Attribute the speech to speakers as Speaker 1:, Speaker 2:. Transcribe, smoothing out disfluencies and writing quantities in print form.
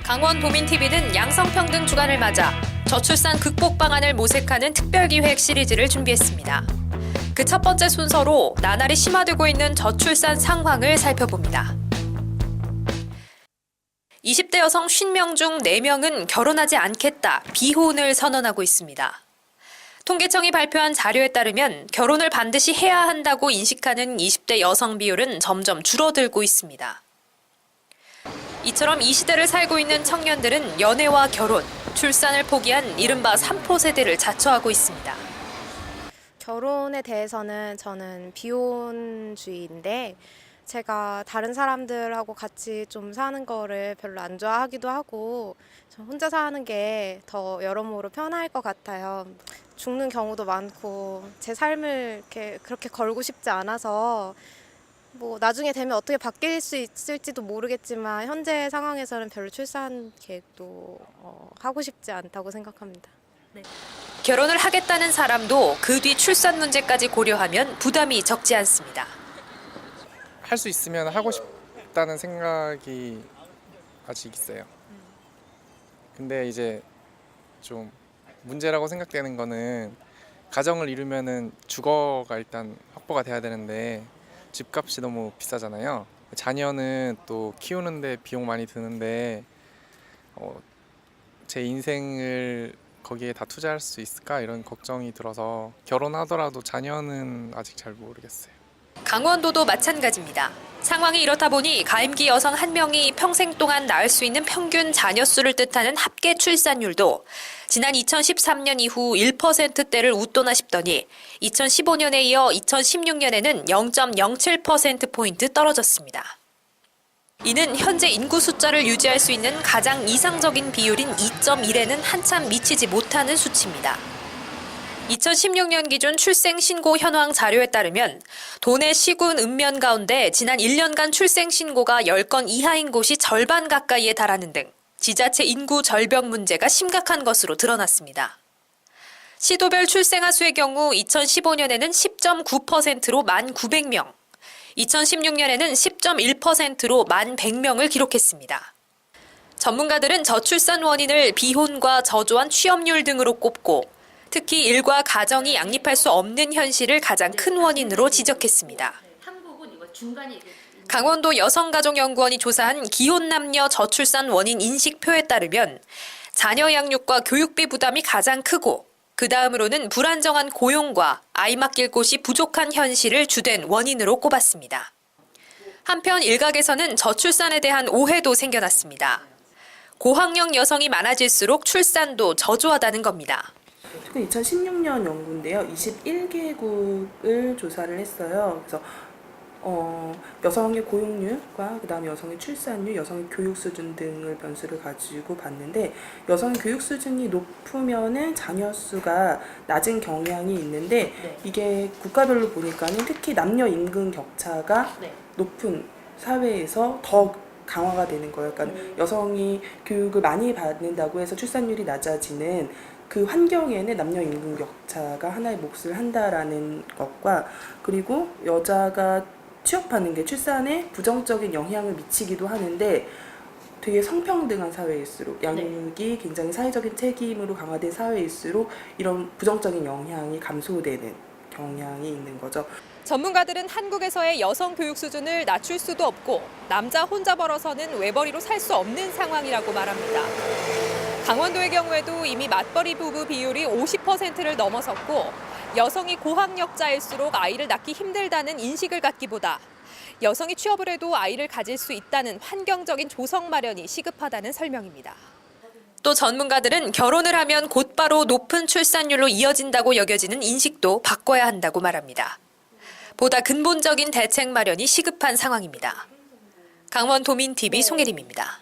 Speaker 1: 강원도민TV는 양성평등 주간을 맞아 저출산 극복 방안을 모색하는 특별기획 시리즈를 준비했습니다. 그 첫 번째 순서로 나날이 심화되고 있는 저출산 상황을 살펴봅니다. 20대 여성 50명 중 4명은 결혼하지 않겠다, 비혼을 선언하고 있습니다. 통계청이 발표한 자료에 따르면 결혼을 반드시 해야 한다고 인식하는 20대 여성 비율은 점점 줄어들고 있습니다. 이처럼 이 시대를 살고 있는 청년들은 연애와 결혼, 출산을 포기한 이른바 3포 세대를 자처하고 있습니다.
Speaker 2: 결혼에 대해서는 저는 비혼주의인데 제가 다른 사람들하고 같이 좀 사는 거를 별로 안 좋아하기도 하고 저 혼자 사는 게 더 여러모로 편할 것 같아요. 죽는 경우도 많고 제 삶을 그렇게 걸고 싶지 않아서 나중에 되면 어떻게 바뀔 수 있을지도 모르겠지만 현재 상황에서는 별로 출산 계획도 하고 싶지 않다고 생각합니다. 네.
Speaker 1: 결혼을 하겠다는 사람도 그 뒤 출산 문제까지 고려하면 부담이 적지 않습니다.
Speaker 3: 할 수 있으면 하고 싶다는 생각이 아직 있어요. 근데 이제 좀 문제라고 생각되는 거는 가정을 이루면은 주거가 일단 확보가 돼야 되는데 집값이 너무 비싸잖아요. 자녀는 또 키우는데 비용 많이 드는데 제 인생을 거기에 다 투자할 수 있을까 이런 걱정이 들어서 결혼하더라도 자녀는 아직 잘 모르겠어요.
Speaker 1: 강원도도 마찬가지입니다. 상황이 이렇다 보니 가임기 여성 1명이 평생 동안 낳을 수 있는 평균 자녀 수를 뜻하는 합계 출산율도 지난 2013년 이후 1%대를 웃도나 싶더니 2015년에 이어 2016년에는 0.07%포인트 떨어졌습니다. 이는 현재 인구 숫자를 유지할 수 있는 가장 이상적인 비율인 2.1에는 한참 미치지 못하는 수치입니다. 2016년 기준 출생신고 현황 자료에 따르면 도내 시군 읍면 가운데 지난 1년간 출생신고가 10건 이하인 곳이 절반 가까이에 달하는 등 지자체 인구 절벽 문제가 심각한 것으로 드러났습니다. 시도별 출생아 수의 경우 2015년에는 10.9%로 1,900명, 2016년에는 10.1%로 1,100명을 기록했습니다. 전문가들은 저출산 원인을 비혼과 저조한 취업률 등으로 꼽고 특히 일과 가정이 양립할 수 없는 현실을 가장 큰 원인으로 지적했습니다. 강원도 여성가족연구원이 조사한 기혼 남녀 저출산 원인 인식표에 따르면 자녀 양육과 교육비 부담이 가장 크고 그 다음으로는 불안정한 고용과 아이 맡길 곳이 부족한 현실을 주된 원인으로 꼽았습니다. 한편 일각에서는 저출산에 대한 오해도 생겨났습니다. 고학력 여성이 많아질수록 출산도 저조하다는 겁니다.
Speaker 4: 2016년 연구인데요. 21개국을 조사를 했어요. 그래서 여성의 고용률과 그다음에 여성의 출산율, 여성의 교육 수준 등을 변수를 가지고 봤는데 여성의 교육 수준이 높으면은 자녀 수가 낮은 경향이 있는데 이게 국가별로 보니까는 특히 남녀 임금 격차가 높은 사회에서 더 강화가 되는 거예요. 그러니까 여성이 교육을 많이 받는다고 해서 출산율이 낮아지는 그 환경에는 남녀 임금 격차가 하나의 몫을 한다라는 것과 그리고 여자가 취업하는 게 출산에 부정적인 영향을 미치기도 하는데 되게 성평등한 사회일수록 양육이 굉장히 사회적인 책임으로 강화된 사회일수록 이런 부정적인 영향이 감소되는 경향이 있는 거죠.
Speaker 1: 전문가들은 한국에서의 여성 교육 수준을 낮출 수도 없고 남자 혼자 벌어서는 외벌이로 살 수 없는 상황이라고 말합니다. 강원도의 경우에도 이미 맞벌이 부부 비율이 50%를 넘어섰고 여성이 고학력자일수록 아이를 낳기 힘들다는 인식을 갖기보다 여성이 취업을 해도 아이를 가질 수 있다는 환경적인 조성 마련이 시급하다는 설명입니다. 또 전문가들은 결혼을 하면 곧바로 높은 출산율로 이어진다고 여겨지는 인식도 바꿔야 한다고 말합니다. 보다 근본적인 대책 마련이 시급한 상황입니다. 강원도민TV 송혜림입니다.